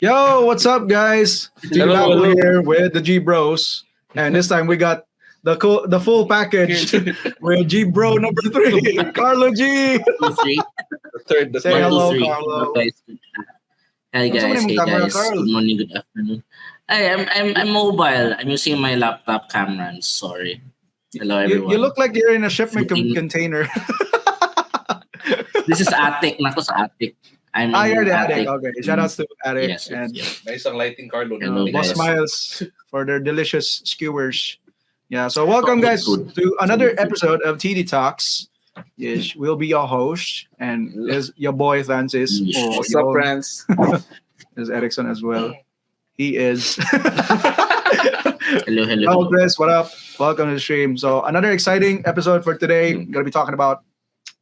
Yo, what's up, guys? Hello. Here with the G Bros, and this time we got the full package with G Bro number 3, Carlo G. 2-3. Third, the Say third. hello, 1-2-3. Carlo. Hi Ano sa guys, mong hey camera, guys. Carl? Good morning, good afternoon. I'm mobile. I'm using my laptop camera. I'm sorry. Hello everyone. You look like you're in a shipment Shooting. container. This is attic. Nako sa attic. I'm You're in the Attic. Okay, shout outs to Attic Yes, and yes. Nice ang lighting, Carlo. Hello, Boss guys. Smiles for their delicious skewers. Yeah, so welcome guys Good. to another episode of TD Talks. Yes, we'll be your host, and there's your boy Francis. Yes. What's up, friends? There's Erickson as well. He is. Hello. Hello, Chris. What up? Welcome to the stream. So another exciting episode for today. Gonna be talking about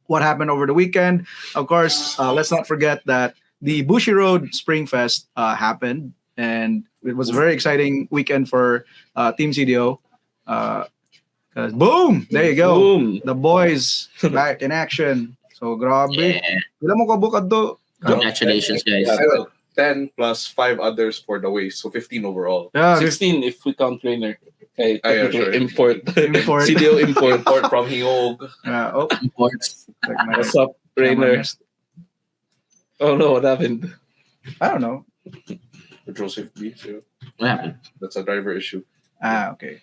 what happened over the weekend. Of course, let's not forget that the Bushy Road Spring Fest happened, and it was a very exciting weekend for Team CDO. 'Cause boom! There you go. Boom. The boys back in action. So grabe. Yeah. Wala mo kabukad do. Congratulations, guys. Yeah, 10 plus 5 others for the waste, so 15 overall. Yeah, 16 if we count trainer. Okay, yeah, technically sure. import. import. CDO import. Import from Hiog. Oh, Imports. like my- What's up, trainer? Oh no, what happened? I don't know. Joseph B. So What happened? that's a driver issue. Okay.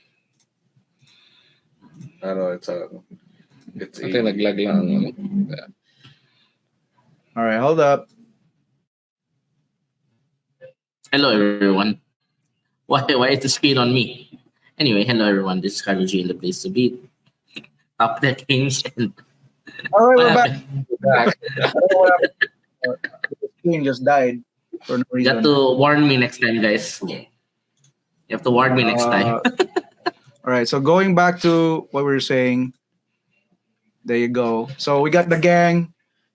I know it's Okay, naglag lang. All right, hold up. Hello everyone. Why is the screen on me? Anyway, hello everyone. This is Carlo G in the place to be. Top the games and All right, what we're back. happened? I don't know what happened. The screen just died for no You reason. got to warn me next time, guys. You have to warn me next time. All right, so going back to what we were saying, there you go. So we got the gang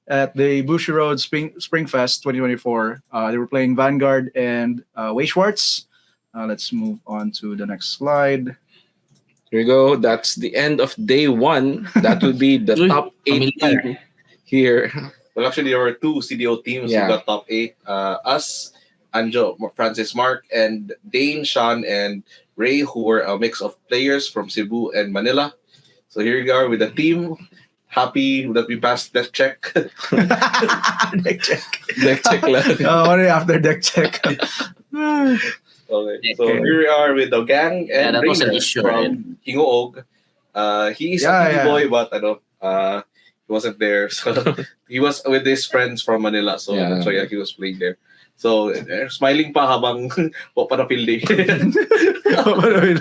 at the Bushy Road Spring Fest 2024. They were playing Vanguard and Wei Schwartz. Let's move on to the next slide. Here we go. That's the end of day 1. That will be the Uy, top 8 familiar. team here. Well, actually, there were 2 CDO teams Yeah. who got top 8. Us, Anjo, Francis Mark, and Dane, Sean, and Ray, who were a mix of players from Cebu and Manila. So here we are with the team. Happy that we passed deck check. Deck check. Deck check lang. Only after deck check. Okay. So Okay. here we are with the gang Yeah, and that was an Rainer issue, from Hingoog. He's Yeah, a TV yeah. boy, but he wasn't there. So he was with his friends from Manila. So Yeah. that's why he was playing there. So smiling pa habang papanapiling. Okay.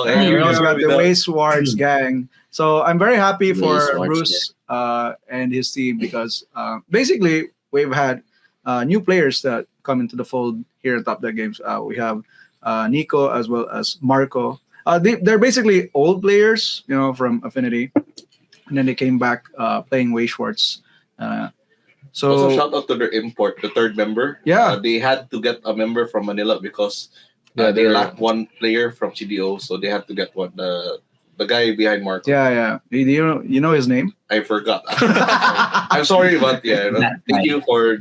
And we Here we also are got with the Wei Schwartz gang. So I'm very happy for Wei Schwartz, Bruce and his team because basically we've had new players that come into the fold here at Top Deck Games. We have Nico as well as Marco. They're basically old players, from Affinity, and then they came back playing Wei Schwartz. Also, So shout out to their import, the third member. Yeah. They had to get a member from Manila because Yeah, they they're- lacked one player from CDO, so they had to get one. The guy behind Marco. yeah. Do you know his name? I forgot. I'm sorry, but yeah, thank you for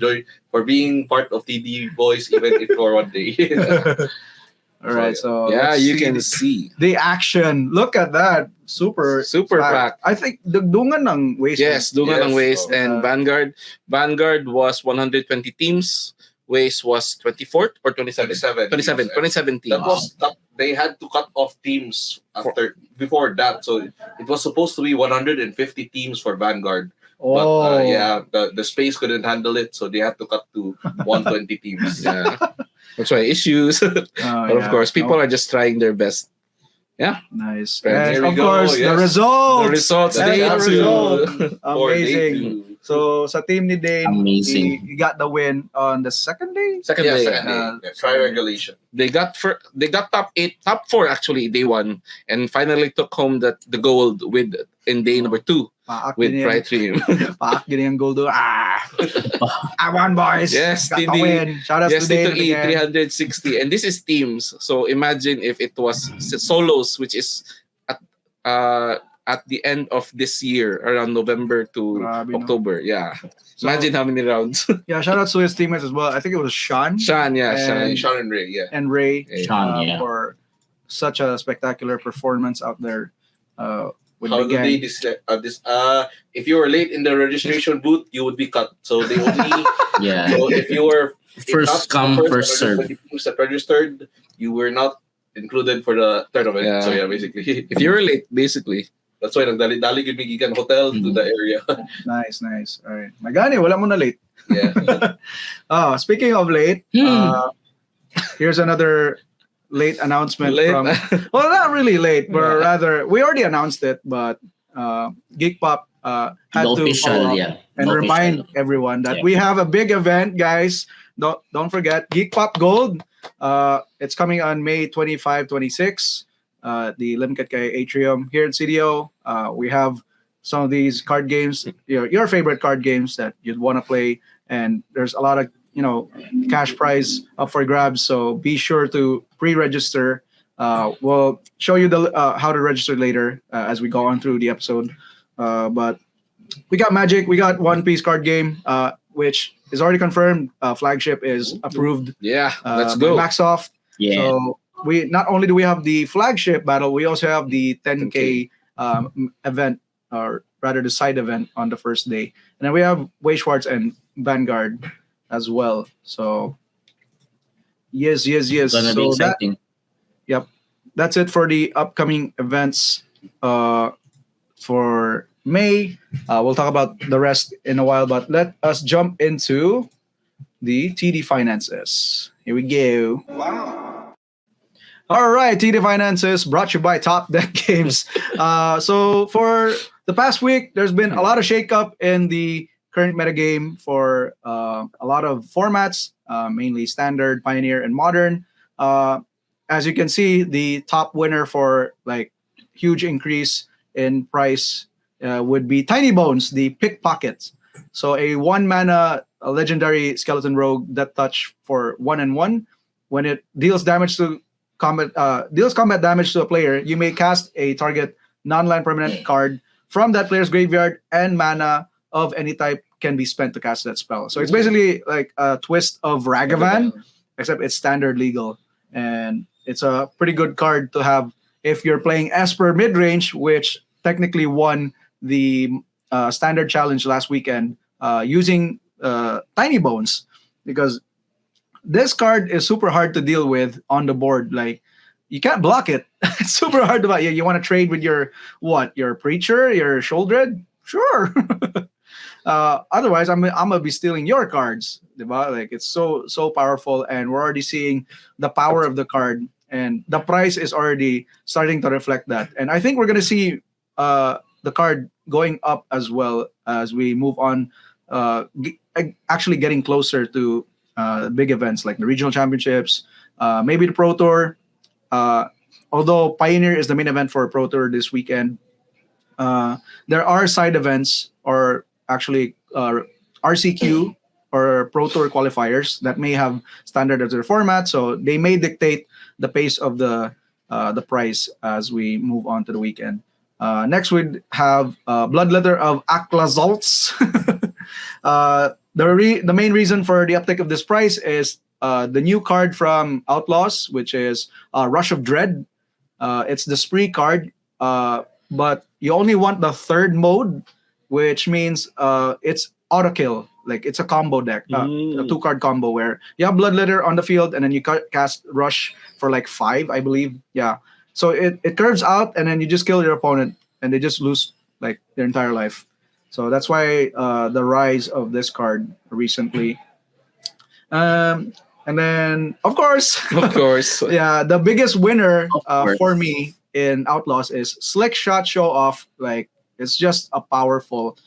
being part of TD Boys, even if for one day. All right, so Yeah, let's you see can the- see. the action. Look at that, super Packed. I think dugtungan ng waste. Yes, Dungan ng Yes, Waste so, and Vanguard. Vanguard was 120 teams. Waste was 24th or 27th? 27. 27 teams. That was they had to cut off teams before that, so it was supposed to be 150 teams for Vanguard. But the space couldn't handle it, so they had to cut to 120 teams. Yeah. That's why issues. But of course, people are just trying their best. nice. Friends, And here we of go, course, the yes. results. The results, That's day the 2. result. For day Amazing. 2. So sa team ni Dane, Amazing. he got the win on the second day. Second Yeah, day. second day. Yeah, try regulation. They got top 4 actually day 1, and finally took home the gold in day number 2 Paak with din yan. Pride Team. Paak din yung goal do. I won, boys. Yes, got the Tindi. win. Shout out Yes, to Dane Tito E, again. 360, and this is teams. So imagine if it was solos, which is at at the end of this year, around November to Grabe, no? October. Yeah, So- imagine how many rounds. Yeah, shout out to his teammates as well. I think it was Sean Sean, yeah, And- Sean. Sean and Ray, yeah. and Ray Sean, yeah. for such a spectacular performance out there. With How the do they gang. if you were late in the registration booth, you would be cut. So they only Yeah. so if you were First come, first serve. teams that registered, you were not included for the tournament. Yeah. So yeah, basically If you were late, basically. that's why nagdali-dali gid mi gikan hotel to the area. Nice. All right. Magani, wala mo na late. Yeah. Speaking of late, here's another late announcement Late. from. Well, not really late, but Yeah. rather we already announced it, but Geek Pop had The to official, follow up yeah. and The remind official. everyone that Yeah. we have a big event, guys. Don't forget Geek Pop Gold. It's coming on May 25, 26. The limited kay Atrium here in CDO. We have some of these card games, your favorite card games that you'd want to play, and there's a lot of cash prize up for grabs. So be sure to pre-register. We'll show you the how to register later as we go on through the episode. But we got Magic, we got One Piece card game, which is already confirmed. Flagship is approved. Yeah, let's by go. Maxsoft. Yeah. So we not only do we have the flagship battle, we also have the 10K event, or rather the side event on the first day, and then we have Way Schwartz and Vanguard as well. So yes. Gonna be So exciting. that's it for the upcoming events for May. We'll talk about the rest in a while, but let us jump into the TD finances. Here we go. All right, TD Finances brought to you by Top Deck Games. So for the past week, there's been a lot of shakeup in the current metagame for a lot of formats, mainly Standard, Pioneer, and Modern. As you can see, the top winner for like huge increase in price would be Tiny Bones, the Pickpocket. So a 1-mana legendary skeleton rogue that touch for 1/1. When it deals combat damage to a player, you may cast a target non-land permanent card from that player's graveyard, and mana of any type can be spent to cast that spell. So it's basically like a twist of Ragavan, except it's standard legal, and it's a pretty good card to have if you're playing Esper mid-range, which technically won the standard challenge last weekend using Tiny Bones, because this card is super hard to deal with on the board. Like, you can't block it. It's super hard to block. You want to trade with your Preacher, your Sholdred? Sure. Otherwise, I'm gonna be stealing your cards. Diba? Like, it's so powerful, and we're already seeing the power of the card, and the price is already starting to reflect that. And I think we're gonna see the card going up as well as we move on, actually getting closer to big events like the regional championships, maybe the Pro Tour. Although Pioneer is the main event for Pro Tour this weekend, there are side events, or actually RCQ or Pro Tour qualifiers that may have standard as their format, so they may dictate the pace of the price as we move on to the weekend. Next, we'd have Bloodletter of Aklazalts. The main reason for the uptick of this price is the new card from Outlaws, which is Rush of Dread. It's the spree card, but you only want the third mode, which means it's auto kill. Like, it's a combo deck, a 2-card combo where you have Bloodletter on the field and then you cast Rush for like 5, I believe. Yeah. So it curves out and then you just kill your opponent and they just lose like their entire life. So that's why the rise of this card recently. And then, of course, yeah, the biggest winner for me in Outlaws is Slick Shot Show Off. Like, it's just a powerful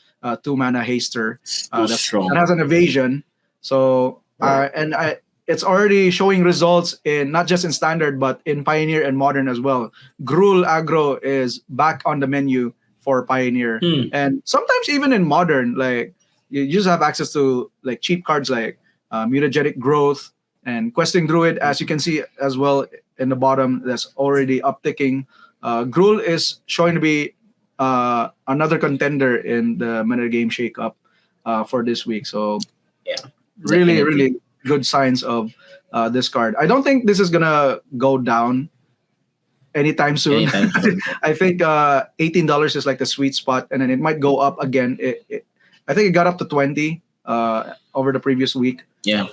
2 mana haster Too strong. that has an evasion. So it's already showing results in not just in standard but in Pioneer and Modern as well. Gruul aggro is back on the menu for Pioneer, and sometimes even in Modern, like you just have access to like cheap cards like Mutagenic Growth and Questing Druid, as you can see as well in the bottom. That's already upticking. Gruul is showing to be another contender in the metagame shakeup for this week. So Yeah, really, definitely. really good signs of this card. I don't think this is gonna go down anytime soon. Anytime soon. I think $18 is like the sweet spot, and then it might go up again. I think it got up to 20 over the previous week. Yeah,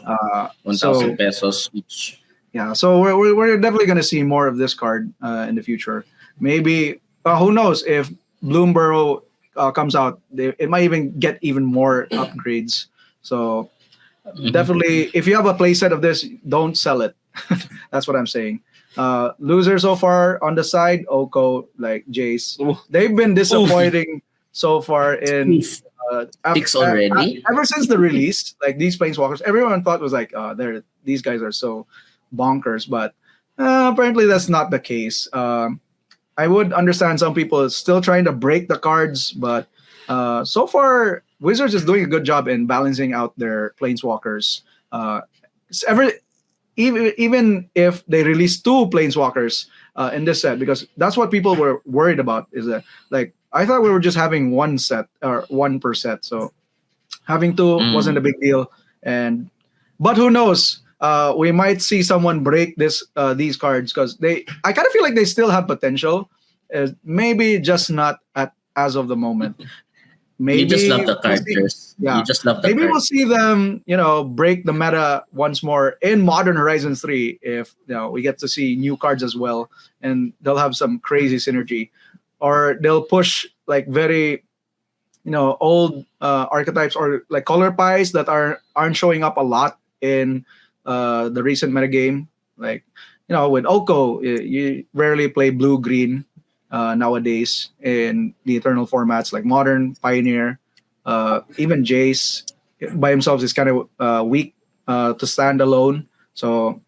So 1,000 pesos each. yeah, so we're definitely gonna see more of this card in the future. Maybe who knows if Bloomburrow comes out, it might even get even more upgrades. So definitely, if you have a playset of this, don't sell it. That's what I'm saying. Loser so far on the side, Oko, like Jace, they've been disappointing so far in Oof. 6 already. ever since the release. Like these planeswalkers, everyone thought was like, these guys are so bonkers, but apparently that's not the case. I would understand some people still trying to break the cards, but so far Wizards is doing a good job in balancing out their planeswalkers. Even if they release 2 planeswalkers in this set, because that's what people were worried about. Is that like I thought we were just having 1 set or 1 per set, so having 2 wasn't a big deal. But who knows? We might see someone break these cards because I kind of feel like they still have potential. Maybe just not as of the moment. Maybe You just love the we'll see- characters. yeah. You just love the Maybe we'll cards. see them, break the meta once more in Modern Horizons 3 if we get to see new cards as well, and they'll have some crazy synergy, or they'll push like very, old archetypes or like color pies that aren't showing up a lot in the recent metagame. Like, with Oko, you rarely play blue green nowadays in the Eternal formats like Modern, Pioneer, even Jace by himself is kind of weak to stand alone. So,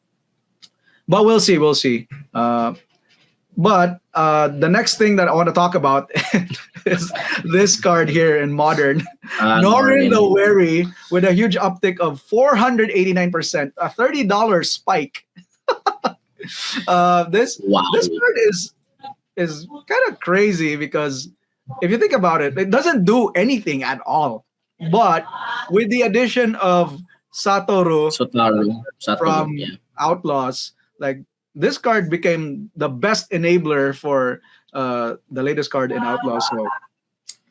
but we'll see. But the next thing that I want to talk about is this card here in Modern. Norin the Wary with a huge uptick of 489%, a $30 spike. This Wow. card is kind of crazy because if you think about it, it doesn't do anything at all. But with the addition of Satoru Satoru, from yeah. Outlaws, like this card became the best enabler for the latest card in Outlaws.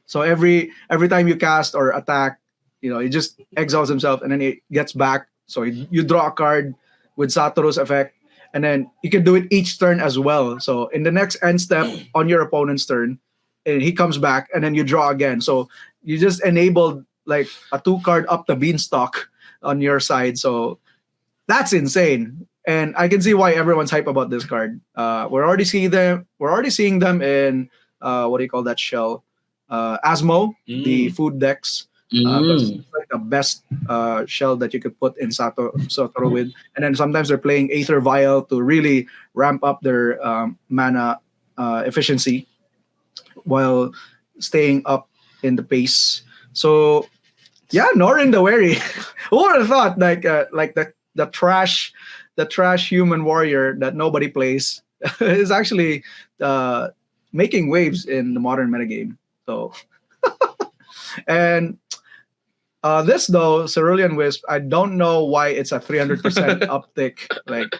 So every time you cast or attack, he just exiles himself and then he gets back. So you draw a card with Satoru's effect, and then you can do it each turn as well. So in the next end step on your opponent's turn, and he comes back, and then you draw again. So you just enabled like a 2-card up the beanstalk on your side. So that's insane. And I can see why everyone's hype about this card. We're already seeing them. We're already seeing them in what do you call that shell? Asmo, the food decks. That's like the best shell that you could put in Satoru with. And then sometimes they're playing Aether Vial to really ramp up their mana efficiency while staying up in the pace. So yeah, Norin the Wary. Who would have thought like the trash human warrior that nobody plays is actually making waves in the Modern metagame. So and this though, Cerulean Wisp, I don't know why it's a 300% uptick. Like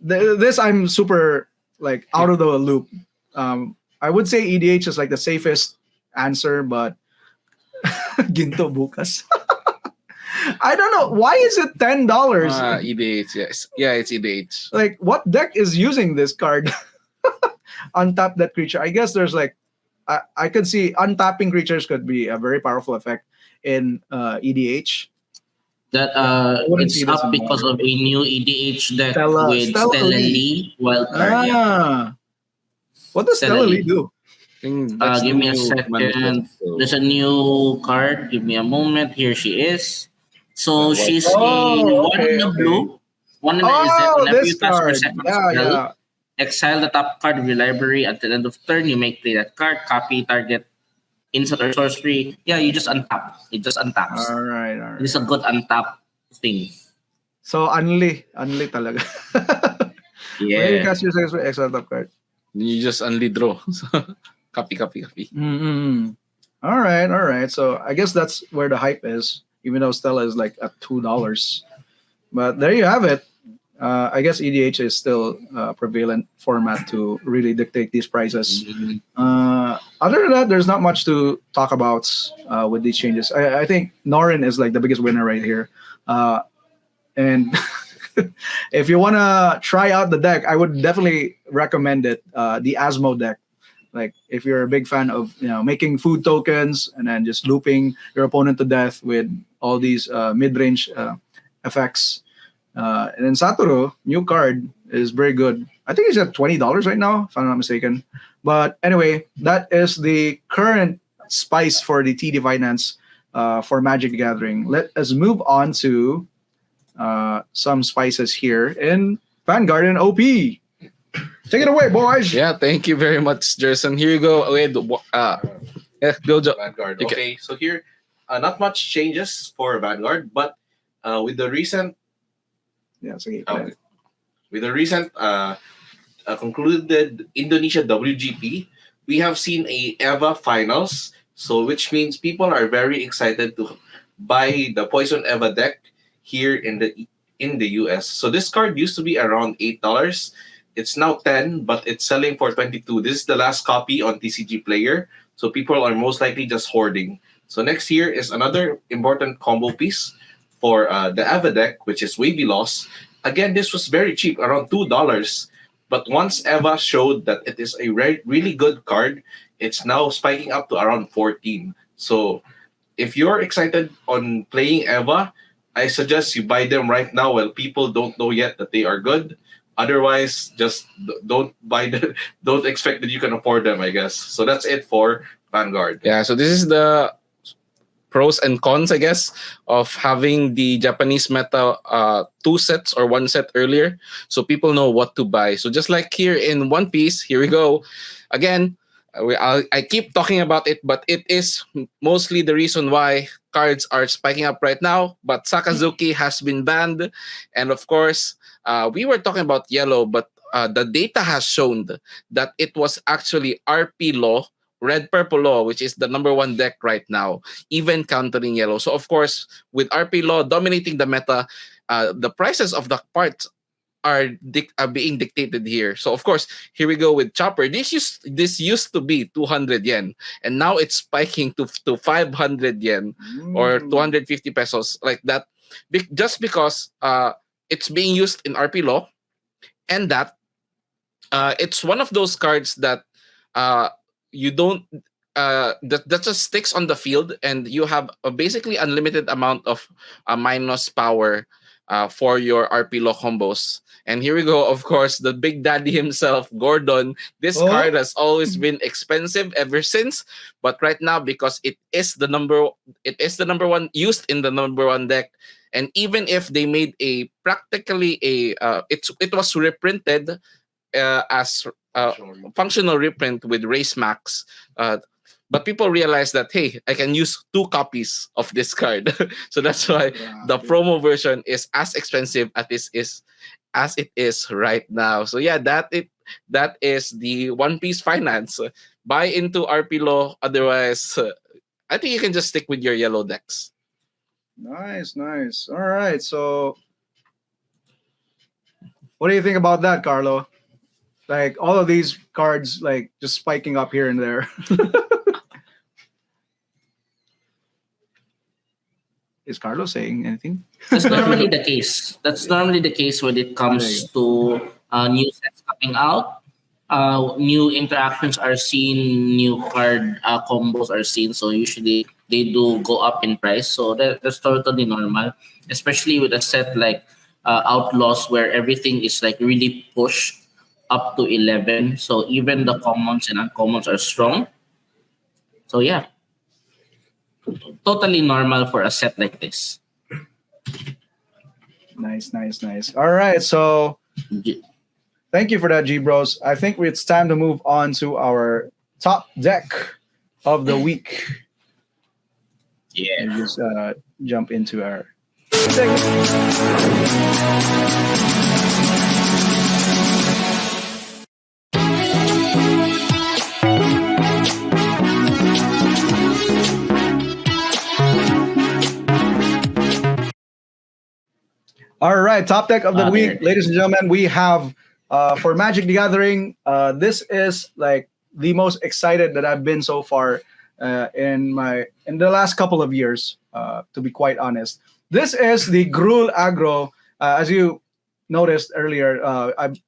this, I'm super like out of the loop. I would say EDH is like the safest answer, but Ginto Bukas. I don't know. Why is it $10? EDH, yes. Yeah, it's EDH. Like, what deck is using this card? Untap that creature. I guess there's like, I could see untapping creatures could be a very powerful effect in EDH. That wouldn't see it's this up in because Modern. of a new EDH deck Stella with Stella Lee. Lee, Wildcard. Yeah. What does Stella Stella Lee Lee. do? think that's Give the me a new second. manifest. So, There's a new card. Give me a moment. Here she is. So That was she's a Oh, one in okay, the okay. blue, one in the is it. Oh, Whenever this you cast your card. second Yeah, spell, yeah. exile the top card of your library at the end of turn. You may play that card. Copy target instant or sorcery. Yeah, you just untap. It just untaps. All right, all It is right. a good untap thing. So unli talaga. Where you Yeah. cast your extra top card. you just only draw. So, copy. Mm-hmm. All right, all right. So I guess that's where the hype is, even though Stella is like at $2. But there you have it. I guess EDH is still a prevalent format to really dictate these prices. Mhm. Other than that, there's not much to talk about with these changes. I think Norin is like the biggest winner right here. And if you want to try out the deck, I would definitely recommend it. The Asmo deck. Like if you're a big fan of making food tokens and then just looping your opponent to death with all these mid-range effects. And then Satoru, new card, is very good. I think he's at $20 right now, if I'm not mistaken. But anyway, that is the current spice for the TD Finance for Magic the Gathering. Let us move on to some spices here in Vanguard and OP. Take it away, boys. Yeah, thank you very much, Jerson. Here you go. Okay, go, Vanguard. Okay. Okay, so here, not much changes for Vanguard, but with the recent Yeah, sige. uh, concluded Indonesia WGP, we have seen a EVA finals, so which means people are very excited to buy the Poison EVA deck here in the US. So this card used to be around $8. It's now 10, but it's selling for 22. This is the last copy on TCG Player, so people are most likely just hoarding. So next year is another important combo piece for the EVA deck, which is Wavy Loss. Again, this was very cheap, around $2. But once EVA showed that it is a really good card, it's now spiking up to around 14. So if you're excited on playing EVA, I suggest you buy them right now while people don't know yet that they are good. Otherwise, just don't buy the. Don't expect that you can afford them. I guess. So that's it for Vanguard. Yeah, so this is the pros and cons, I guess, of having the Japanese meta two sets or one set earlier, so people know what to buy. So just like here in One Piece, here we go. Again, I keep talking about it, but it is mostly the reason why cards are spiking up right now. But Sakazuki has been banned, and of course, we were talking about yellow, but the data has shown that it was actually RP Law, Red Purple Law, which is the number one deck right now, even countering yellow. So of course, with RP Law dominating the meta, the prices of the parts are being dictated here. So of course, here we go with Chopper. This used to be 200 yen, and now it's spiking to 500 yen or 250 pesos like that, just because it's being used in RP Law, and that it's one of those cards that you don't that just sticks on the field, and you have a basically unlimited amount of minus power for your RP Law combos. And here we go, of course, the big daddy himself, Gordon. This Oh. card has always been expensive ever since, but right now, because it is the number one used in the number one deck, and even if they made a practically it was reprinted as functional reprint with Race Max, but people realize that, hey, I can use 2 copies of this card. So that's why the promo version is as expensive as it is right now. So yeah, that is the One Piece finance. Buy into RP Law, otherwise I think you can just stick with your yellow decks. Nice. All right. So, what do you think about that, Carlo? Like all of these cards, like just spiking up here and there. Is Carlo saying anything? That's normally the case. That's normally the case when it comes to new sets coming out. New interactions are seen, new card combos are seen. So usually they do go up in price. So that's totally normal, especially with a set like Outlaws, where everything is like really pushed up to 11. So even the commons and uncommons are strong. So yeah, totally normal for a set like this. Nice. All right, so G- thank you for that, G Bros. I think it's time to move on to our top deck of the week. And Yeah. just jump into our segment. All right, top deck of the week, ladies and gentlemen. We have for Magic the Gathering. This is like the most excited that I've been so far in the last couple of years. To be quite honest, this is the Gruul Aggro. As you noticed earlier,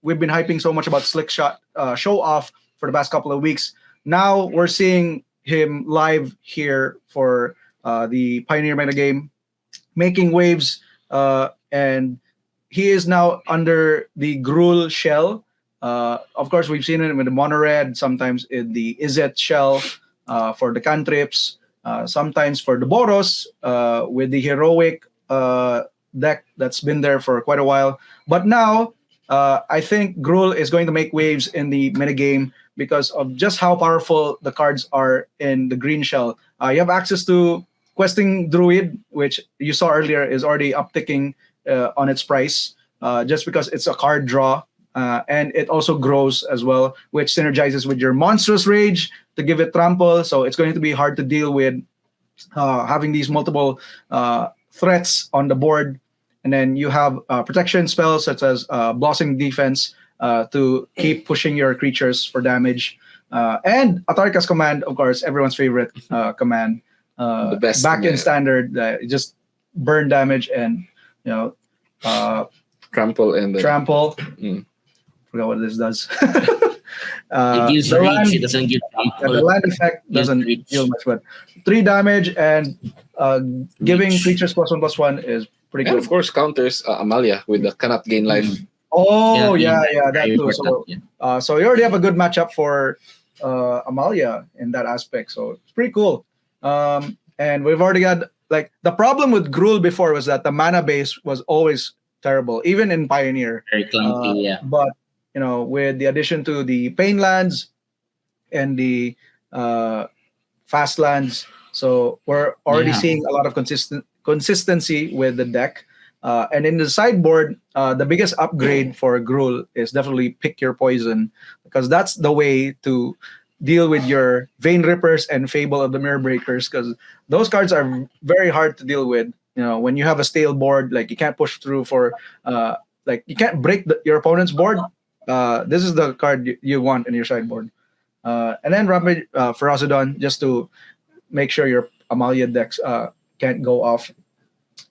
we've been hyping so much about Slick Shot show off for the past couple of weeks. Now we're seeing him live here for the Pioneer metagame, making waves. And he is now under the Gruul shell. Of course, we've seen it with the Mono Red, sometimes in the Izzet shell for the cantrips, sometimes for the Boros with the heroic deck that's been there for quite a while. But now, I think Gruul is going to make waves in the metagame because of just how powerful the cards are in the green shell. You have access to Questing Druid, which you saw earlier is already upticking on its price just because it's a card draw. And it also grows as well, which synergizes with your Monstrous Rage to give it trample. So it's going to be hard to deal with having these multiple threats on the board. And then you have protection spells such as Blossoming Defense to keep pushing your creatures for damage. And Atarka's command, of course, everyone's favorite command. The best back in command. standard, just burn damage and Trample and then trample. Mm. Forgot what this does. It gives the reach. land, It doesn't give the trample. land effect Gives doesn't reach. deal much, but 3 damage and giving creatures +1/+1 is pretty and good. of course counters Amalia with the cannot gain life. Oh yeah, that very too. important, So you already have a good matchup for Amalia in that aspect. So it's pretty cool. And we've already got like the problem with Gruul before was that the mana base was always terrible, even in Pioneer. Very clunky, yeah. But with the addition to the Pain lands and the Fast lands, so we're already Yeah. seeing a lot of consistency with the deck. And in the sideboard, the biggest upgrade for Gruul is definitely Pick Your Poison, because that's the way to deal with your Vein Rippers and Fable of the Mirror Breakers, because those cards are very hard to deal with. When you have a stale board, like you can't push through for, like you can't break your opponent's board. This is the card you want in your sideboard. And then Rampage Ferocidon, just to make sure your Amalia decks can't go off.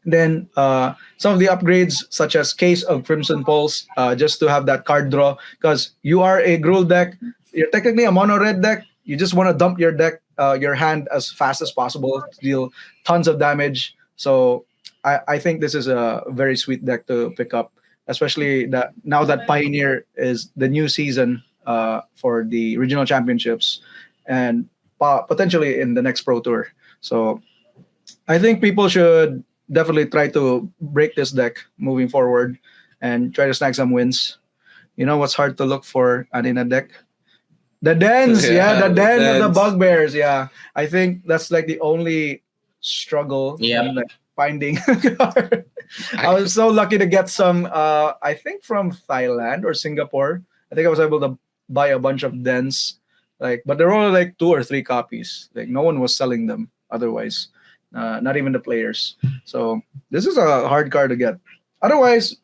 Then some of the upgrades, such as Case of Crimson Pulse, just to have that card draw, because you are a Gruul deck. You're technically a mono red deck. You just want to dump your deck, your hand as fast as possible to deal tons of damage. So I think this is a very sweet deck to pick up, especially that now that Pioneer is the new season for the regional championships and potentially in the next Pro Tour. So I think people should definitely try to break this deck moving forward and try to snag some wins. You know what's hard to look for in a deck? The dens, the den of the dens. bugbears. Yeah, I think that's like the only struggle. Yeah. in, like, finding. I was so lucky to get some. I think from Thailand or Singapore. I think I was able to buy a bunch of dens, but there were only like 2 or 3 copies. Like no one was selling them otherwise. Not even the players. So this is a hard card to get. Otherwise,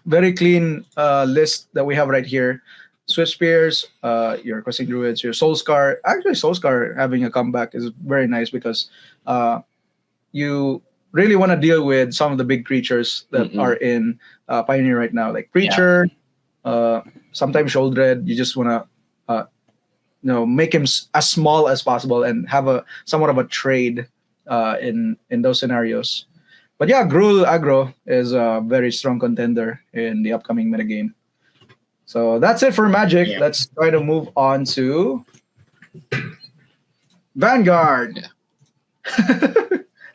very clean list that we have right here. Swift Spears, your Questing Druids, your Soulscar. Actually, Soulscar having a comeback is very nice because you really want to deal with some of the big creatures that are in Pioneer right now, like Preacher, sometimes Sholdred. You just want to make him as small as possible and have somewhat of a trade in those scenarios. But yeah, Gruul Aggro is a very strong contender in the upcoming metagame. So that's it for Magic. Yeah. Let's try to move on to Vanguard. Yeah.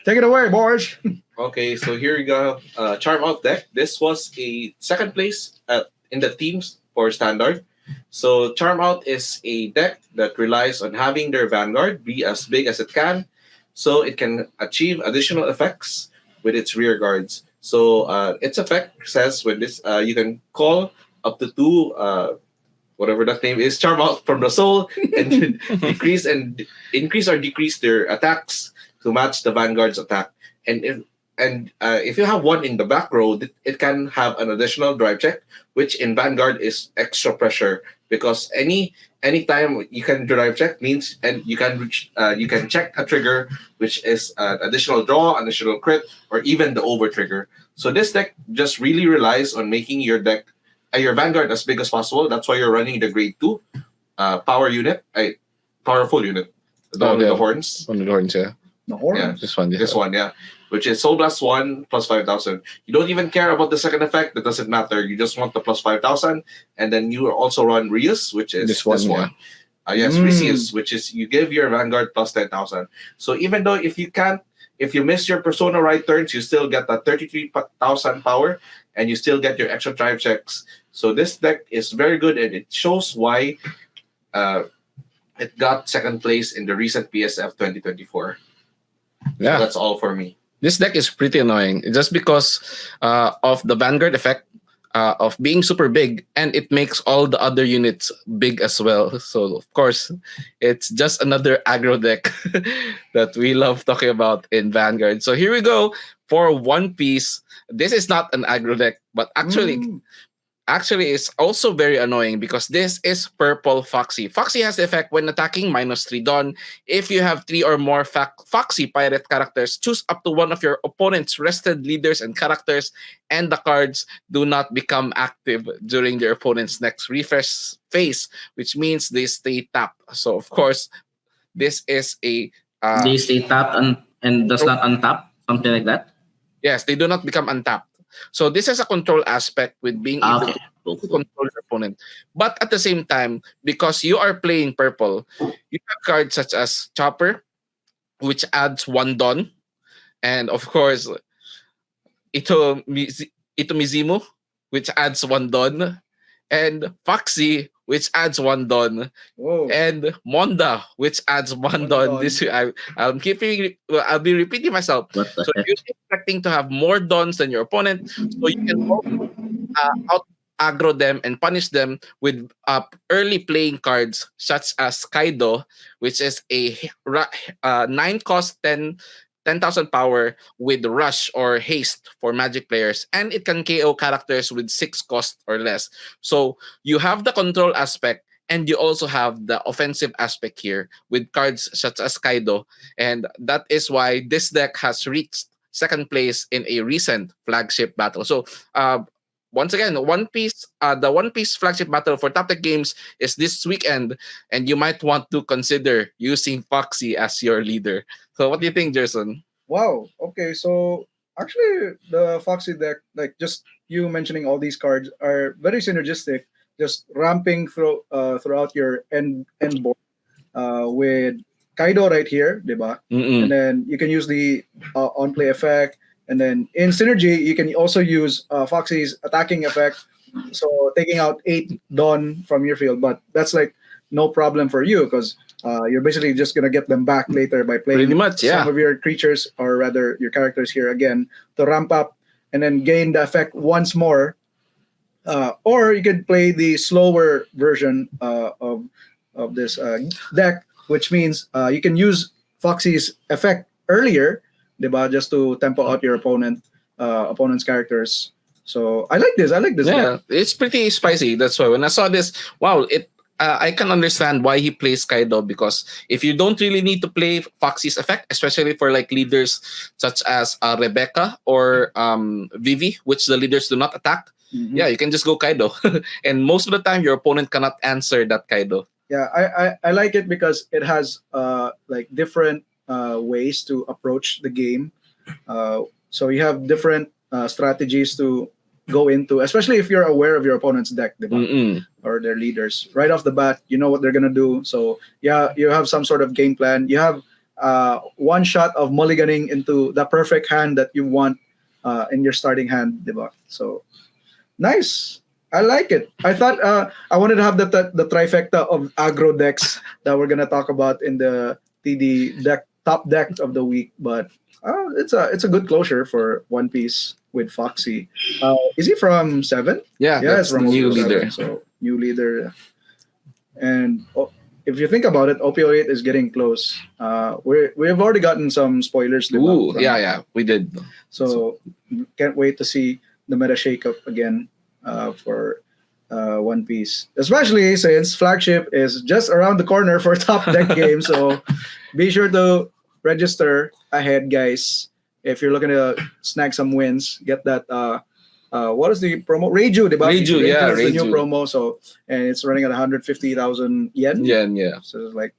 Take it away, boys. Okay, so here you go. Charm Out deck. This was a second place in the teams for standard. So Charm Out is a deck that relies on having their Vanguard be as big as it can, so it can achieve additional effects with its rear guards. So its effect says when this you can call up to two whatever that name is, charm out from the soul and decrease and increase or decrease their attacks to match the Vanguard's attack. And if you have one in the back row, it can have an additional drive check, which in Vanguard is extra pressure because anytime you can drive check means and you can check a trigger, which is an additional draw, additional crit, or even the over trigger. So this deck just really relies on making your deck your Vanguard as big as possible. That's why you're running the grade 2 power unit, powerful unit, the one with the horns. On the horns, yeah. The horns. Yeah. This one, yeah. This one, yeah. Which is Soul Blast 1 plus 5,000. You don't even care about the second effect. That doesn't matter. You just want the plus 5,000. And then you also run Rius, which is This one, yeah. Yes, Risius, which is you give your Vanguard plus 10,000. So even though if you miss your Persona right turns, you still get that 33,000 power and you still get your extra drive checks. So this deck is very good and it shows why it got second place in the recent PSF 2024. Yeah. So that's all for me. This deck is pretty annoying just because of the Vanguard effect of being super big, and it makes all the other units big as well. So of course, it's just another aggro deck that we love talking about in Vanguard. So here we go for One Piece. This is not an aggro deck, but actually is also very annoying because this is Purple Foxy. Foxy has the effect when attacking -3 Dawn. If you have 3 or more Foxy pirate characters, choose up to one of your opponent's rested leaders and characters, and the cards do not become active during their opponent's next refresh phase, which means they stay tapped. So of course, this is a They stay tapped and does not untap, something like that. yes, they do not become untapped. So this is a control aspect with being able Okay. to control your opponent. But at the same time, because you are playing purple, you have cards such as Chopper, which adds 1 Dawn, and of course Ito Mizimu, which adds 1 Dawn, and Foxy, which adds 1 Dawn, Whoa. and Monda, which adds 1 Dawn. Dawn. This I'll be repeating myself. What the So heck? you're expecting to have more dons than your opponent, so you can also out aggro them and punish them with early playing cards such as Kaido, which is a 9 cost 10,000 power with rush or haste for magic players, and it can KO characters with 6 cost or less. So you have the control aspect and you also have the offensive aspect here with cards such as Kaido, and that is why this deck has reached second place in a recent flagship battle. So once again, the One Piece flagship battle for Top Tech Games is this weekend, and you might want to consider using Foxy as your leader. So what do you think, Jerson? Wow. Okay. So actually, the Foxy deck, like just you mentioning all these cards, are very synergistic. Just ramping throughout your end board with Kaido right here, diba? And then you can use the on play effect. And then in synergy, you can also use Foxy's attacking effect. So taking out 8 Dawn from your field, but that's like no problem for you because you're basically just gonna get them back later by playing Pretty much, yeah. some of your creatures or rather your characters here again to ramp up and then gain the effect once more. Or you could play the slower version of this deck, which means you can use Foxy's effect earlier, diba, just to tempo out your opponent's characters. So I like this. Yeah, it's pretty spicy. That's why when I saw this, wow, I can understand why he plays Kaido, because if you don't really need to play Foxy's effect, especially for like leaders such as Rebecca or Vivi, which the leaders do not attack, yeah, you can just go Kaido. And most of the time, your opponent cannot answer that Kaido. Yeah, I like it because it has like different ways to approach the game. So you have different strategies to go into, especially if you're aware of your opponent's deck, diba? Mm-mm. Or their leaders. Right off the bat, you know what they're gonna do. So yeah, you have some sort of game plan. You have one shot of mulliganing into the perfect hand that you want in your starting hand, diba? So nice. I like it. I thought I wanted to have the trifecta of aggro decks that we're gonna talk about in the TD deck top deck of the week, but it's a good closure for One Piece with Foxy. Is he from Seven? Yeah, Yeah, that's it's from the new OPO7, leader. so new leader. And if you think about it, OPO8 is getting close. We've already gotten some spoilers. Diba, Ooh, from- yeah, we did. So can't wait to see the meta shakeup again for One Piece, especially since Flagship is just around the corner for top deck game. So be sure to register ahead, guys. If you're looking to snag some wins, get that. What is the promo? Reiju, diba? Reiju, yeah, is the new Reiju. promo. So and it's running at 150,000 yen. Yeah. So it's like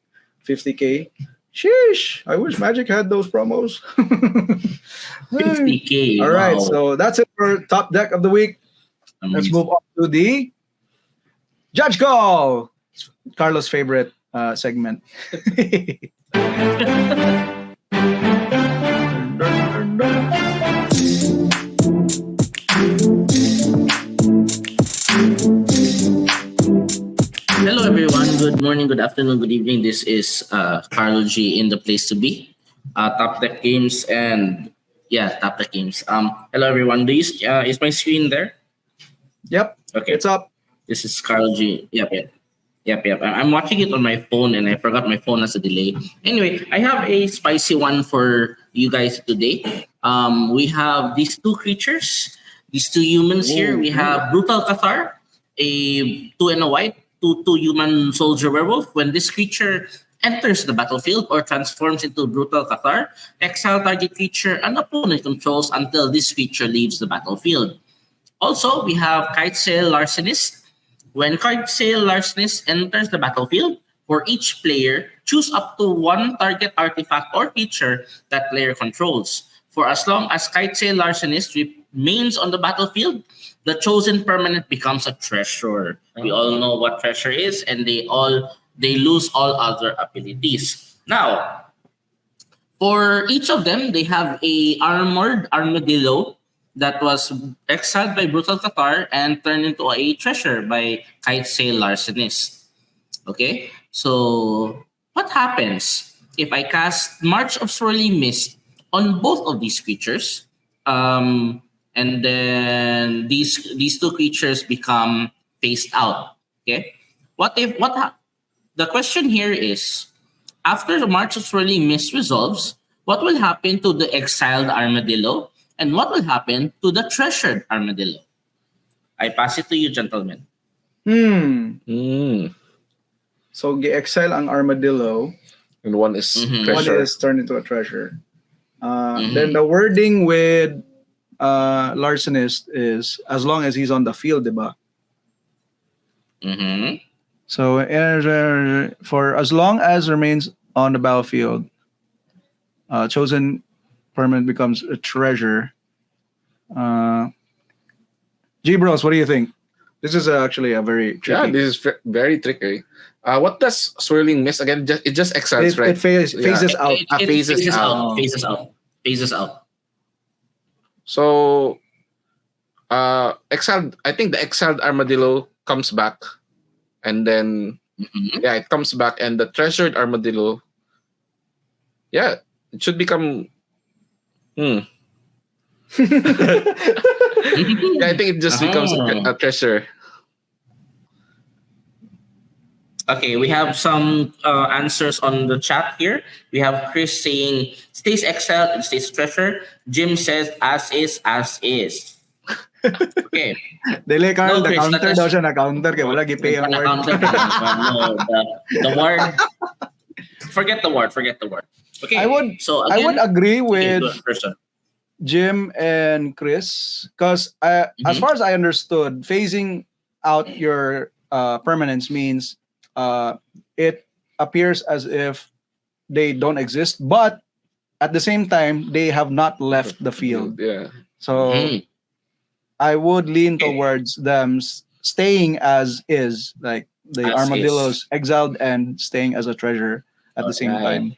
50K. Sheesh! I wish Magic had those promos. 50K. All right, wow. so that's it for top deck of the week. Let's Amazing. move on to the Judge Call. It's Carlos' favorite segment. Hello, everyone. Good morning, good afternoon, good evening. This is Carlo G in the place to be. Top Tech Games and Top Tech Games. Hello, everyone. Is my screen there? Yep, Okay. it's up. This is Carlo G. Yep. I'm watching it on my phone and I forgot my phone has a delay. Anyway, I have a spicy one for you guys today. We have these two creatures, these two humans here. We have Brutal Cathar, a 2 and a white, 2 human soldier werewolf. When this creature enters the battlefield or transforms into Brutal Cathar, exile target creature an opponent controls until this creature leaves the battlefield. Also, we have Kite Sail Larcenist. When Kite Sail Larcenist enters the battlefield, for each player, choose up to one target artifact or feature that player controls. For as long as Kite Sail Larcenist remains on the battlefield, the chosen permanent becomes a treasure. We all know what treasure is, and they lose all other abilities. Now, for each of them, they have a armored armadillo that was exiled by Brutal Cathar and turned into a treasure by Kite Sail Larcenist. Okay, so what happens if I cast March of Swirling Mist on both of these creatures? And then these two creatures become phased out. Okay, the question here is, after the March of Swirling Mist resolves, what will happen to the exiled armadillo, and what will happen to the treasured armadillo? I pass it to you, gentlemen. So exile ang armadillo. And one is Mhm. One treasure. is turned into a treasure. Then the wording with Larcenist is as long as he's on the field, diba? Mm-hmm. So for as long as remains on the battlefield, chosen permanent becomes a treasure. G Bros, what do you think? This is actually a very Yeah, tricky. this is very tricky. What does swirling mist again? It just exiles, It, right? it phases out. It phases out. Phases out. So, exiled. I think the exiled armadillo comes back, and then Mhm. it comes back, and the treasured armadillo. Yeah, it should become. Yeah, I think it just becomes a treasure. Okay, we have some answers on the chat here. We have Chris saying, stays exiled and stays treasure. Jim says, as is, as is. Okay. Dele Carl, No, the Chris, counter that is- daw siya, na-counter kaya wala gipay ang word. Counter. No, the word. Forget the word. Okay. I would agree with person. Jim and Chris because as far as I understood, phasing out your permanence means it appears as if they don't exist, but at the same time they have not left the field. Yeah. So I would lean towards them staying as is, like the As is. armadillos exiled and staying as a treasure at the same Alright. time.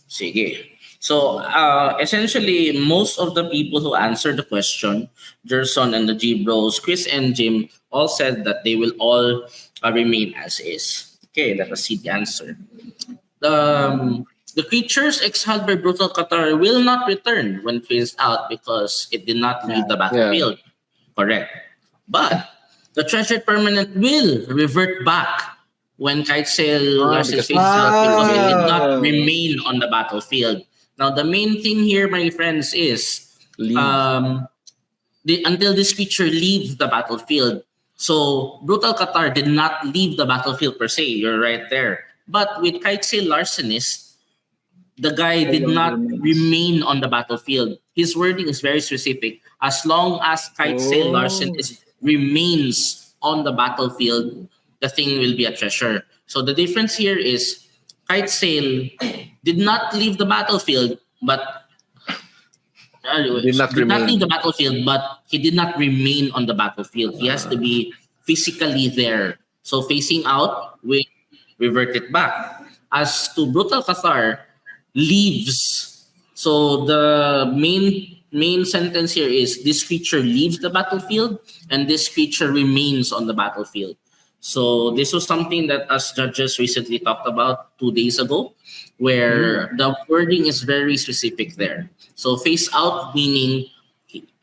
Sige. So, essentially, most of the people who answered the question, Gerson and the G Bros, Chris and Jim, all said that they will all remain as is. Okay, let us see the answer. The creatures exiled by brutal Qatar will not return when phased out because it did not leave the Yeah. battlefield. Correct. But the treasured permanent will revert back when Kite Sail versus because- phases out because it did Ah. not remain on the battlefield. Now, the main thing here, my friends, is Leave. until this creature leaves the battlefield. So Brutal Qatar did not leave the battlefield per se. You're right there. But with Kaitse Larcenist, the guy did not remain on the battlefield. His wording is very specific. As long as Kaitse Larcenist remains on the battlefield, the thing will be a treasure. So the difference here is Kite Sail did not leave the battlefield, but Did not leave remain. the battlefield, but he did not remain on the battlefield. He has to be physically there. So facing out, we revert it back. As to Brutal Cathar, leaves. So the main sentence here is this creature leaves the battlefield and this creature remains on the battlefield. So this was something that us judges recently talked about 2 days ago, where the wording is very specific there. So face out meaning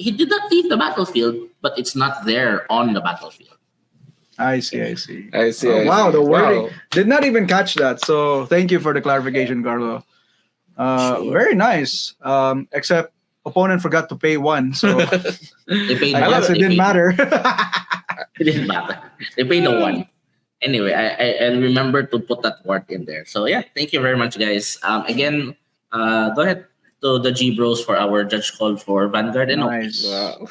he did not leave the battlefield, but it's not there on the battlefield. I see, I see. I see. Oh, I wow, see. the wording. Wow. Did not even catch that. So thank you for the clarification, Carlo. Sure. Very nice. Except opponent forgot to pay one, so They paid I one. guess it They didn't paid- matter. It didn't matter. They paid the one. Anyway, I remember to put that word in there. So yeah, thank you very much, guys. Again, go ahead to the G Bros for our judge call for Vanguard and OP. Nice. Wow.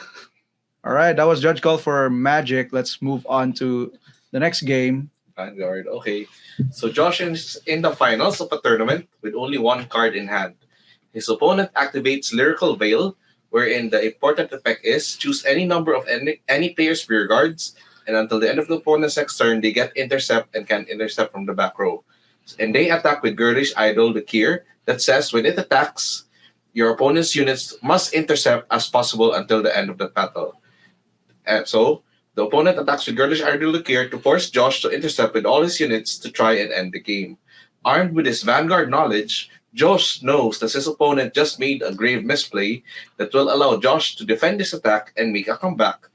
All right, that was judge call for Magic. Let's move on to the next game. Vanguard. Okay. So Josh is in the finals of a tournament with only one card in hand. His opponent activates Lyrical Veil, wherein the important effect is choose any number of any player's rear guards, and until the end of the opponent's next turn, they get intercept and can intercept from the back row. And they attack with Girlish Idol, the Kier, that says when it attacks, your opponent's units must intercept as possible until the end of the battle. So the opponent attacks with Girlish Idol Kier to force Josh to intercept with all his units to try and end the game. Armed with his Vanguard knowledge, Josh knows that his opponent just made a grave misplay that will allow Josh to defend his attack and make a comeback.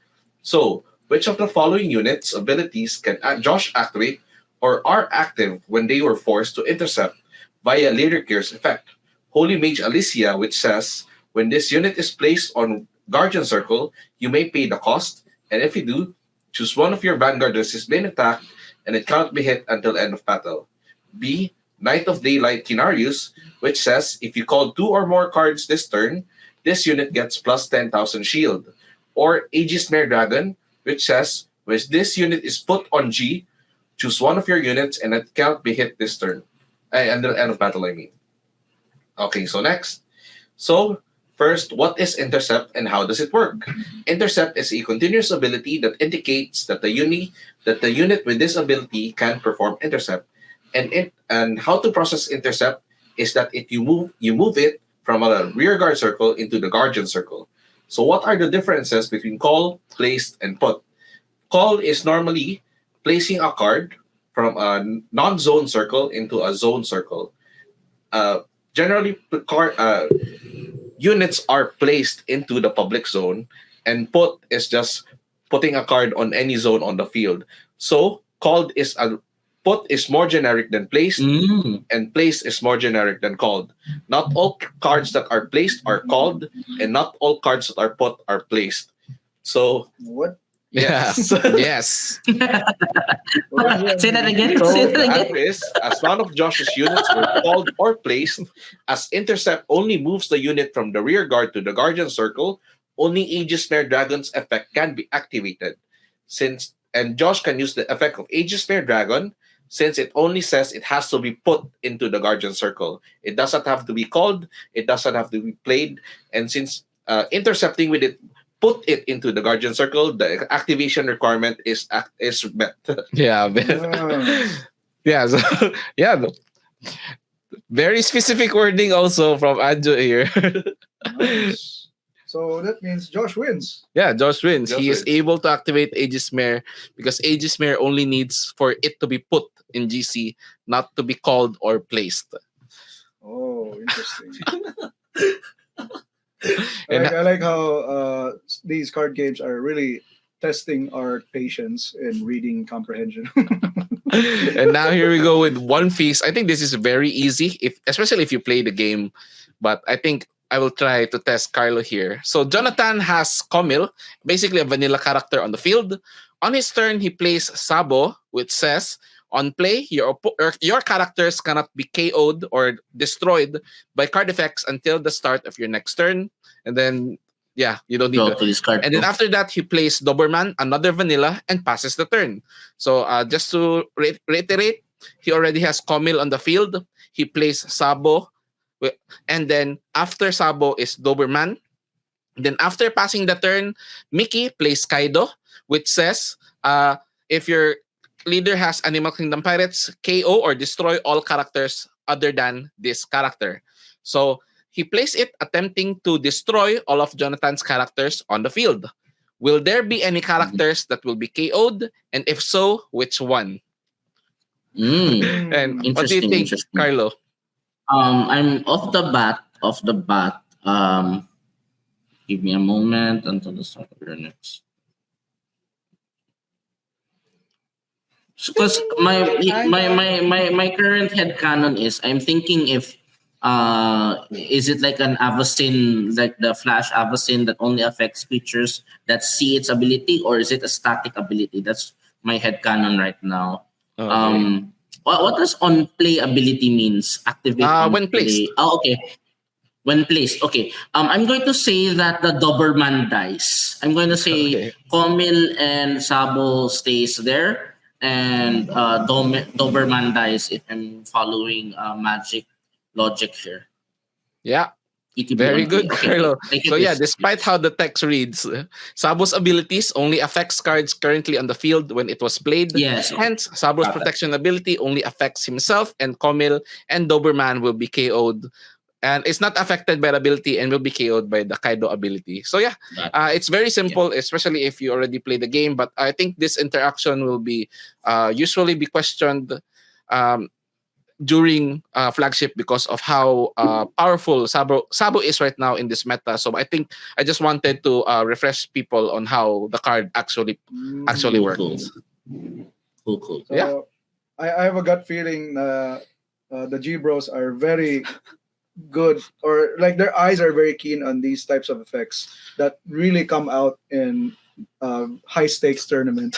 So, which of the following units' abilities can Josh activate or are active when they were forced to intercept via Lyricier's effect? Holy Mage Alicia, which says, when this unit is placed on Guardian Circle, you may pay the cost, and if you do, choose one of your Vanguard that has been attacked and it cannot be hit until end of battle. B. Knight of Daylight Kinarius, which says, if you call 2 or more cards this turn, this unit gets plus 10,000 shield. Or Aegis Mare Dragon, which says, when this unit is put on G, choose one of your units and it cannot be hit this turn. Until end of battle, I mean. Okay, so next. So, first, what is Intercept and how does it work? Intercept is a continuous ability that indicates that the unit with this ability can perform intercept. And how to process intercept is that you move it from a rear guard circle into the guardian circle. So what are the differences between call, placed, and put? Call is normally placing a card from a non-zone circle into a zone circle. Generally, units are placed into the public zone, and put is just putting a card on any zone on the field. So put is more generic than placed, and placed is more generic than called. Not all cards that are placed are called, and not all cards that are put are placed. So What? yes. Yes. Say that again. So Say that the again. answer is, as none of Josh's units were called or placed, as intercept only moves the unit from the rear guard to the guardian circle, only Aegis Mare Dragon's effect can be activated. And Josh can use the effect of Aegis Mare Dragon since it only says it has to be put into the guardian circle. It doesn't have to be called, it doesn't have to be played, and since intercepting with it put it into the Guardian Circle, the activation requirement is met. Yeah. Ah, Yeah. So, yeah. Very specific wording also from Anjo here. nice. So that means Josh wins. Yeah, Josh wins. Josh He is wins. able to activate Aegismere because Aegismere only needs for it to be put in GC, not to be called or placed. Oh, interesting. And I like how these card games are really testing our patience in reading comprehension. and now here we go with One Feast. I think this is very easy, if especially if you play the game. But I think I will try to test Carlo here. So Jonathan has Comil, basically a vanilla character on the field. On his turn, he plays Sabo, which says, on play, your characters cannot be KO'd or destroyed by card effects until the start of your next turn. And then, yeah, you don't need Draw to. to discard. And then after that, he plays Doberman, another vanilla, and passes the turn. So just to reiterate, he already has Comil on the field. He plays Sabo. And then after Sabo is Doberman. Then after passing the turn, Mickey plays Kaido, which says if your leader has Animal Kingdom Pirates, KO or destroy all characters other than this character. So he plays it attempting to destroy all of Jonathan's characters on the field. Will there be any characters that will be KO'd? And if so, which one? And what do you Interesting, think, interesting. Carlo? I'm off the bat. Give me a moment until the start of your next. Because my current headcanon is I'm thinking if is it like an Avacyn, like the Flash Avacyn that only affects creatures that see its ability, or is it a static ability? That's my headcanon right now. Okay. What does on play ability means? Activate on When play. placed. Oh, okay. When placed, okay. I'm going to say that the Doberman dies. I'm going to say Okay. Comil and Sabo stays there, and Doberman dies if I'm following magic logic here. Yeah. ETB Very on good, play. Okay. Carlo. Thank you, So yeah, Chris. despite how the text reads, Sabo's abilities only affects cards currently on the field when it was played. Yes. Hence, Sabo's Got it. protection ability only affects himself and Comil, and Doberman will be KO'd. And it's not affected by the ability and will be KO'd by the Kaido ability. So yeah, Got it. it's very simple, especially if you already play the game. But I think this interaction will be usually be questioned during Flagship because of how powerful Sabo is right now in this meta. So I think I just wanted to refresh people on how the card actually works. Cool. So Yeah. I have a gut feeling the G Bros are very good, or like their eyes are very keen on these types of effects that really come out in high stakes tournament.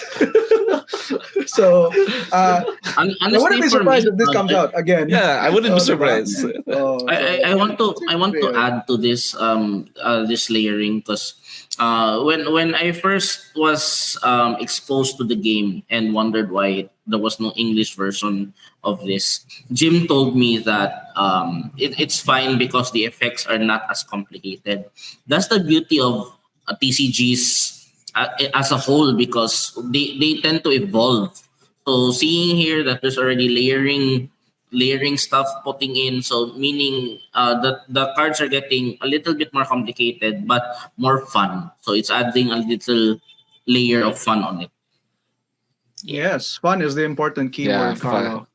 So I Honestly, wouldn't be for surprised me, if this comes out again. Yeah, I wouldn't be Diba? surprised. Oh, I want to Weird. add to this this layering because when I first was exposed to the game and wondered why there was no English version of this, Jim told me that it's fine because the effects are not as complicated. That's the beauty of TCGs as a whole because they tend to evolve. So seeing here that there's already layering stuff putting in, so meaning that the cards are getting a little bit more complicated but more fun, so it's adding a little layer of fun on it. Yes, fun is the important Yeah, keyword, Carlo.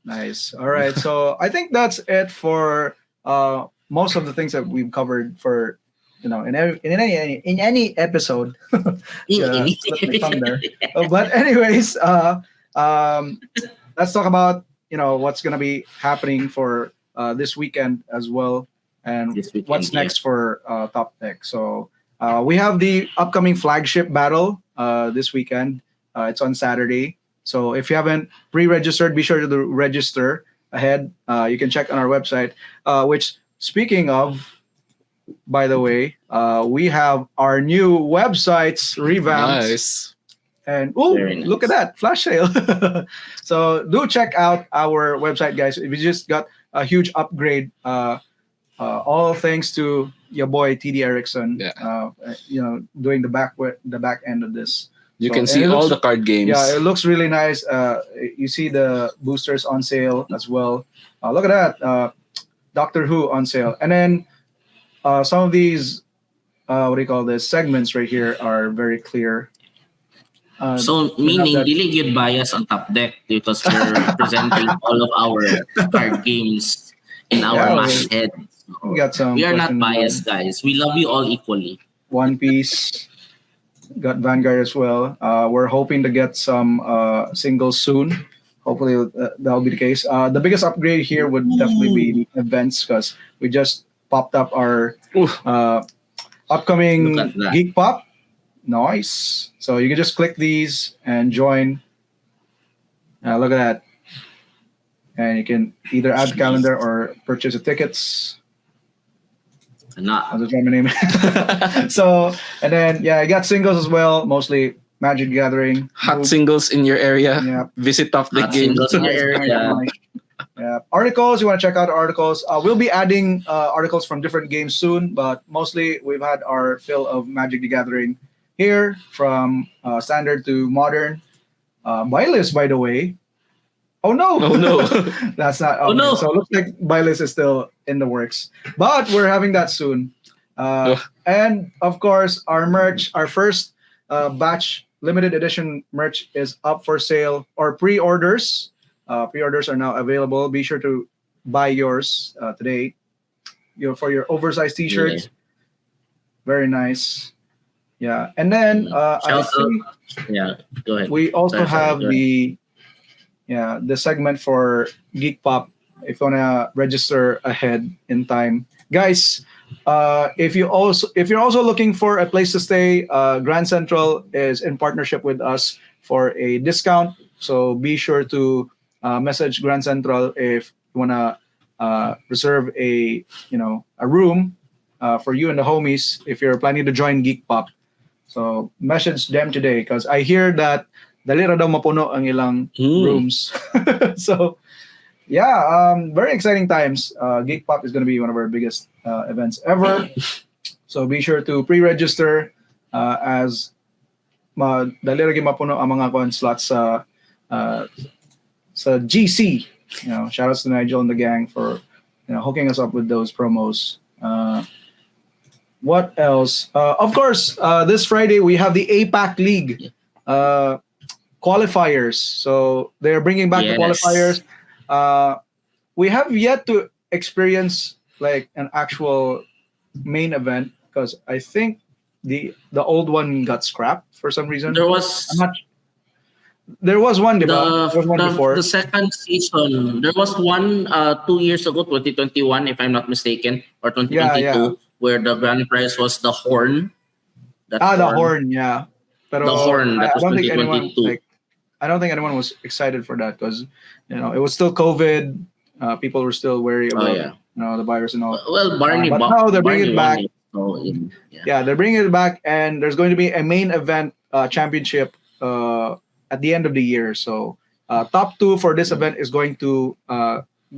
Nice. All right. So I think that's it for most of the things that we've covered for in any episode. Yeah, slip my tongue there. But anyways, let's talk about what's gonna be happening for this weekend as well, and This weekend, what's next for Top Deck. So we have the upcoming flagship battle this weekend. It's on Saturday. So if you haven't pre-registered, be sure to register ahead. You can check on our website. Which, speaking of, by the way, we have our new websites revamped. Nice. And Very nice. look at that flash sale. So do check out our website, guys. We just got a huge upgrade all thanks to your boy TD Erickson. Yeah. Doing the back end of this. You So, can and see it all looks- the card games. Yeah, it looks really nice. You see the boosters on sale as well. Look at that, Doctor Who on sale, and then some of these what do you call this segments right here are very clear. So we have meaning that- dili gyud bias on top deck because we're presenting all of our card games in our Yeah, masthead. we got some. We are not questions on biased, guys. We love you all equally. One Piece, got Vanguard as well. We're hoping to get some singles soon. Hopefully that'll be the case. The biggest upgrade here would definitely be the events because we just popped up our Oof. upcoming Look at that. Geek Pop. Nice. So you can just click these and join. Look at that. And you can either add calendar or purchase the tickets. Not. I'll just try my name. So, and then, I got singles as well, mostly Magic the Gathering. Hot singles in your area. Yeah. Visit Top Deck Hot Games. singles in your area. Yeah. Articles, you want to check out articles. We'll be adding articles from different games soon, but mostly we've had our fill of Magic the Gathering here from standard to modern. Buy list, by the way. Oh no! Oh no. That's not. Oh, no. So it looks like buy list is still in the works, but we're having that soon. And of course, our merch, our first batch limited edition merch is up for sale or pre-orders. Pre-orders are now available. Be sure to buy yours today. For your oversized T-shirts. Yeah. Very nice. Yeah, and then I Shout see Yeah, go ahead. we also Sorry, have go ahead. the segment for Geek Pop. If you wanna register ahead in time, guys. If you're also looking for a place to stay, Grand Central is in partnership with us for a discount. So be sure to message Grand Central if you wanna reserve a room for you and the homies if you're planning to join Geek Pop. So message them today because I hear that dali ra daw mapuno ang ilang rooms. So very exciting times. Geek Pop is going to be one of our biggest events ever. So be sure to pre-register as dali ra gyud mapuno ang mga slots sa GC. Shout outs to Nigel and the gang for hooking us up with those promos. What else? Of course, this Friday we have the APAC League qualifiers. So they're bringing back the Yes. qualifiers. We have yet to experience like an actual main event because I think the old one got scrapped for some reason. There was There was one, diba? the, There was one before. the second season. There was one 2 years ago, 2021, if I'm not mistaken, or 2022, Yeah. where the grand prize was the horn. That The horn, yeah. Pero The horn, that I was don't think anyone 2022. I don't think anyone was excited for that because it was still COVID. People were still wary Oh about yeah. the virus and all. Well, Barney. But now they're bringing it back. Barney won it, so, yeah. Yeah, they're bringing it back, and there's going to be a main event championship at the end of the year. So top two for this event is going to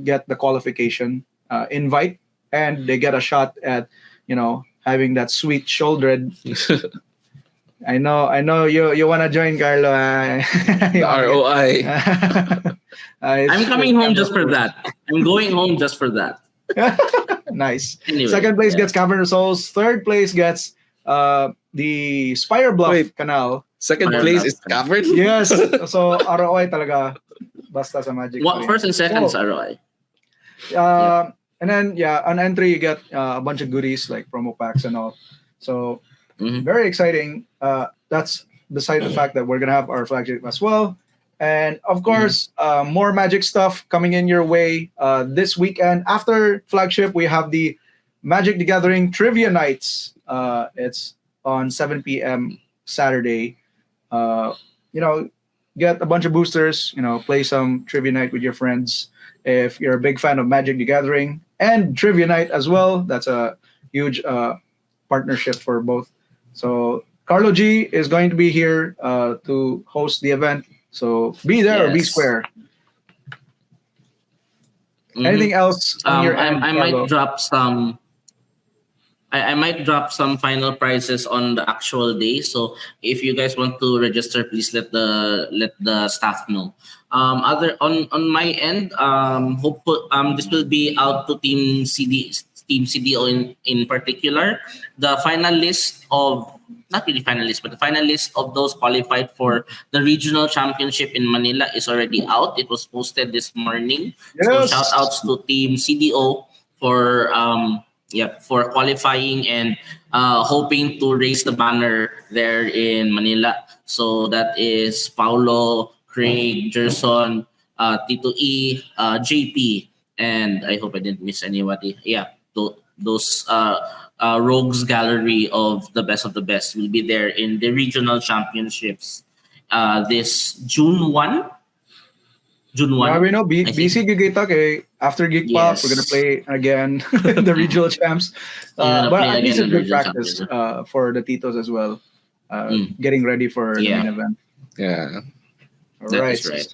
get the qualification invite, and they get a shot at having that sweet shouldered. I know you wanna join, Carlo. The ROI. I'm coming home just for that. I'm going home just for that. Nice. Anyway, Second place yeah. gets Cavern of Souls. Third place gets the Spire Bluff Wait. Canal. Second Ayun place na. is covered. Yes. So ROI talaga basta sa Magic. What, first and second is So, ROI. And then on entry you get a bunch of goodies like promo packs and all. So Mhm. very exciting. That's beside the fact that we're gonna have our flagship as well. And of course, more Magic stuff coming in your way this weekend. After flagship, we have the Magic the Gathering Trivia Nights. It's on 7 p.m. Saturday. Get a bunch of boosters. Play some Trivia Night with your friends. If you're a big fan of Magic the Gathering and Trivia Night as well, that's a huge partnership for both. So Carlo G is going to be here to host the event. So be there or be Yes. square. Mhm. Anything else on your end, I Carlo? might drop some. I might drop some final prices on the actual day. So if you guys want to register, please let the staff know. Other on my end, this will be out to Team CDO in particular. The final list of not really final list, but the final list of those qualified for the regional championship in Manila is already out. It was posted this morning. So shout Yes. outs to Team CDO for for qualifying and hoping to raise the banner there in Manila. So that is Paulo, Craig, Gerson, Tito E, JP, and I hope I didn't miss anybody. Yeah, those rogues gallery of the best will be there in the regional championships this June 1. June Now 1, we know I think. BC Gigitak, after Geek Pop, we're gonna Yes. play again the regional champs. You're gonna But play at least again it's in the good regional practice champions. for the Titos as well. Mm. Getting ready for the main Yeah, event. Yeah. All that right. is right.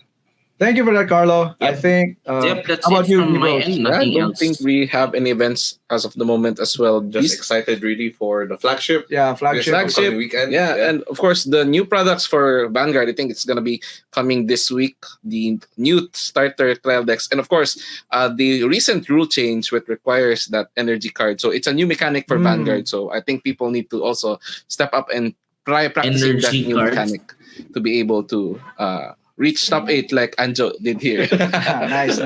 Thank you for that, Carlo. I Yep. think. Yep, that's How it about you, from my Bros? end. Yeah, I Nothing don't think else. we have any events as of the moment as well. Just excited really for the flagship. Yeah, This flagship. Flagship. upcoming weekend. Yeah, and of course the new products for Vanguard. I think it's gonna be coming this week. The new starter trial decks, and of course, the recent rule change which requires that energy card. So it's a new mechanic for Mm. Vanguard. So I think people need to also step up and try practicing that Energy new card. mechanic to be able to reach top 8 like Anjo did here. Nice.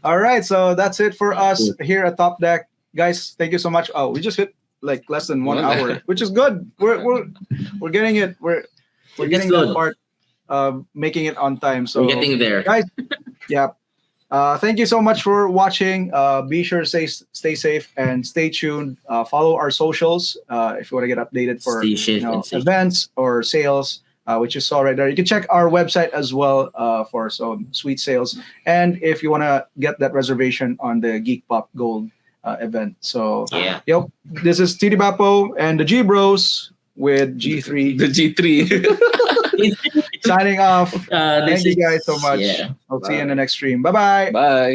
All right, so that's it for us here at Top Deck, guys. Thank you so much. Oh, we just hit like less than 1 hour, which is good. We're getting it. We're getting that good. part, making it on time. So We're getting there. guys, yeah. Thank you so much for watching. Be sure to stay safe and stay tuned. Follow our socials if you want to get updated for Stay safe and safe. events or sales, which you saw right there. You can check our website as well for some sweet sales. And if you want to get that reservation on the Geek Pop Gold event. So, Yeah. yep, this is TD Bapo and the G Bros with G3 the G3. signing off. This Thank you is- guys so much. Yeah. I'll see you in the next stream. Bye-bye. Bye.